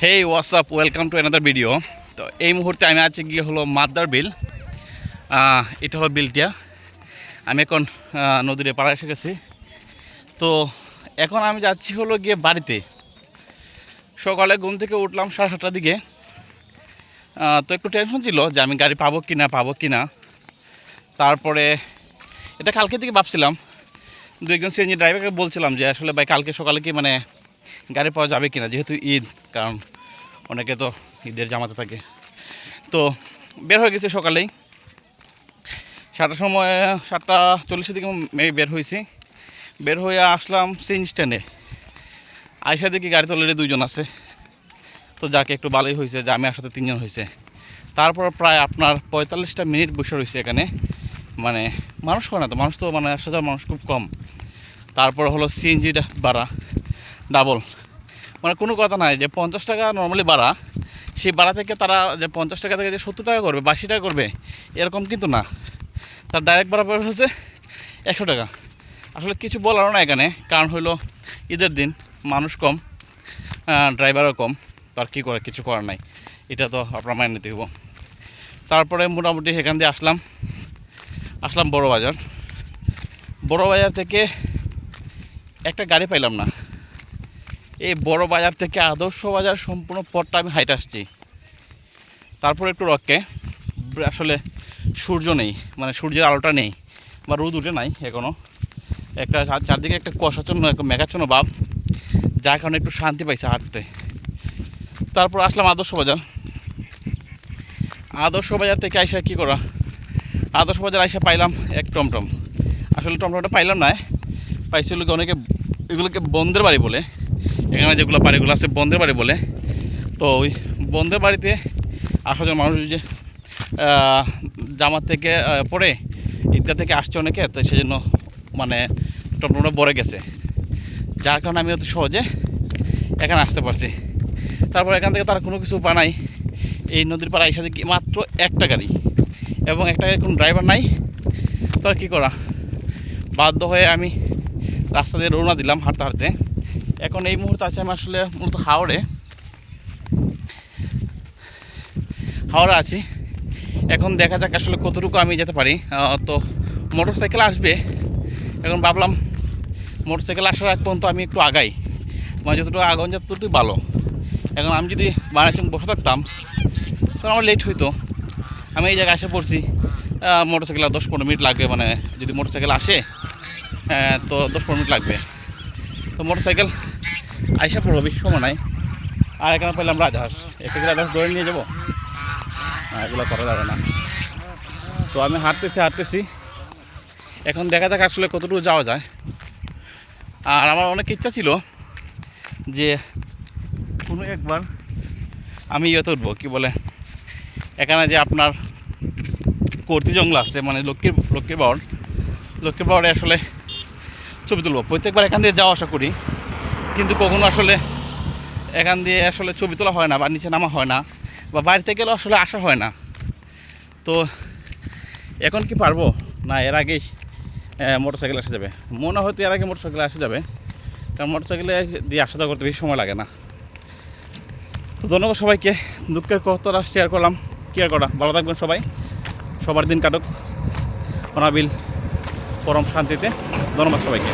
Hey WhatsApp, welcome to another video. তো এই মুহূর্তে আমি আছি গিয়ে হলো মাদ্দার বিল। এটা হলো বিলটিয়া। আমি এখন নদীর পাড়ে এসে গেছি। তো এখন আমি যাচ্ছি হলো গিয়ে বাড়িতে। সকালে ঘুম থেকে উঠলাম 7:30টার দিকে। তো একটু টেনশন ছিল যে আমি গাড়ি পাবো কি না। তারপরে এটা কালকে থেকে ভাবছিলাম, একজন সিএনজি ড্রাইভারকে বলছিলাম যে আসলে ভাই কালকে সকালে কি মানে গাড়ি পাওয়া যাবে কিনা, যেহেতু ঈদ, কারণ অনেকে তো ঈদের জামাতে থাকে। তো বের হয়ে গেছে সকালেই 7টার সময়, 7:40 দিকে মেবি বের হয়েছি। বের হয়ে আসলাম সিএনজি স্ট্যান্ডে। আইসা দেখি গাড়ি অলরেডি 2জন আছে। তো যাকে একটু ভালোই হয়েছে যে আমি আসাতে 3জন হয়েছে। তারপর প্রায় আপনার 45টা মিনিট বসে রয়েছে এখানে। মানে মানুষ হয় না, তো মানুষ তো মানে আসা যাওয়ার মানুষ খুব কম। তারপর হলো সিএনজিটা ভাড়া ডাবল, মানে কোনো কথা নাই যে 50 টাকা নর্মালি ভাড়া, সেই ভাড়া থেকে তারা যে 50 টাকা থেকে যে 70 টাকা করবে, 82 টাকা করবে, এরকম কিন্তু না। তার ডাইরেক্ট ভাড়া পড়ে হচ্ছে 100 টাকা। আসলে কিছু বলারও না এখানে, কারণ হলো ঈদের দিন, মানুষ কম, ড্রাইভারও কম। তার কী করে, কিছু করার নাই, এটা তো আপনার মাইনে নিতে হইব। তারপরে মোটামুটি এখান দিয়ে আসলাম বড় বাজার থেকে একটা গাড়ি পাইলাম না। এই বড় বাজার থেকে আদর্শ বাজার সম্পূর্ণ পথটা আমি হাইটে আসছি। তারপর একটু রককে আসলে সূর্য নেই, মানে সূর্যের আলোটা নেই বা রোদ উঠে নাই এখনও। একটা চারদিকে একটা কুয়াশাচ্ছন্ন, একটা মেঘাচ্ছন্ন ভাব, যার কারণে একটু শান্তি পাইছে হাঁটতে। তারপর আসলাম আদর্শ বাজার থেকে আইসা কী করা, আদর্শ বাজার আইসা পাইলাম এক টমটম। আসলে টমটমটা পাইলাম না, পাইছিল অনেকে এগুলোকে বন্ধের বাড়ি বলে, এখানে যেগুলো বাড়িগুলো আছে বন্ধের বাড়ি বলে। তো ওই বন্ধের বাড়িতে আসলে মানুষ যে জামাত থেকে পড়ে ঈদগাহ থেকে আসছে অনেকে, তো সেই জন্য মানে টমটমটা ভরে গেছে, যার কারণে আমি অতি সহজে এখানে আসতে পারছি। তারপর এখান থেকে তার কোনো কিছু উপায় নাই, এই নদীর পাড়ে এসে দেখি মাত্র একটা গাড়ি এবং একটা গাড়ি কোনো ড্রাইভার নাই। তো আর কী করা, বাধ্য হয়ে আমি রাস্তা দিয়ে রওনা দিলাম হাঁটতে। এখন এই মুহূর্তে আছে আমি আসলে মূলত হাওড়ে আছি। এখন দেখা যাক আসলে কতটুকু আমি যেতে পারি। তো মোটর সাইকেল আসবে, এখন ভাবলাম মোটর সাইকেল আসার আগ পর্যন্ত আমি একটু আগাই, মানে যতটুকু আগান যতটুকু ভালো। এখন আমি যদি বানাচুন বসে থাকতাম তখন আমার লেট হইতো। আমি এই জায়গায় এসে পড়ছি, মোটর সাইকেল 10-15 মিনিট লাগবে, মানে যদি মোটর সাইকেল আসে তো 10-15 মিনিট লাগবে। তো মোটর সাইকেল আইসা পড়বো, বেশি সময় নাই। আর এখানে পেলাম রাজহাঁস, একটা রাজহাঁস ধরে নিয়ে যাবো, এগুলো করা যাবে না। তো আমি হাঁটতেছি, এখন দেখা যাক আসলে কতটুকু যাওয়া যায়। আর আমার অনেক ইচ্ছা ছিল যে কোনো একবার আমি উঠবো, কী বলে, এখানে যে আপনার কর্তি জঙ্গল আছে, মানে লক্ষ্মীর বাওয়ারে আসলে ছবি তুলবো। প্রত্যেকবার এখান দিয়ে যাওয়া আসা করি, কিন্তু কখনো আসলে এখান দিয়ে আসলে ছবি তোলা হয় না, বা নিচে নামা হয় না, বা বাড়িতে গেলে আসলে আসা হয় না। তো এখন কি পারবো না, এর আগেই মোটর সাইকেল আসা যাবে মনে হয়তো, এর আগে মোটর সাইকেল আসা যাবে, কারণ মোটর সাইকেলে দিয়ে আসা যাওয়া করতে বেশি সময় লাগে না। তো ধন্যবাদ সবাইকে, দুঃখের কথাটা শেয়ার করলাম, কি আর করা। ভালো থাকবেন সবাই, সবার দিন কাটুক অনাবিল পরম শান্তিতে। ধন্যবাদ সবাইকে।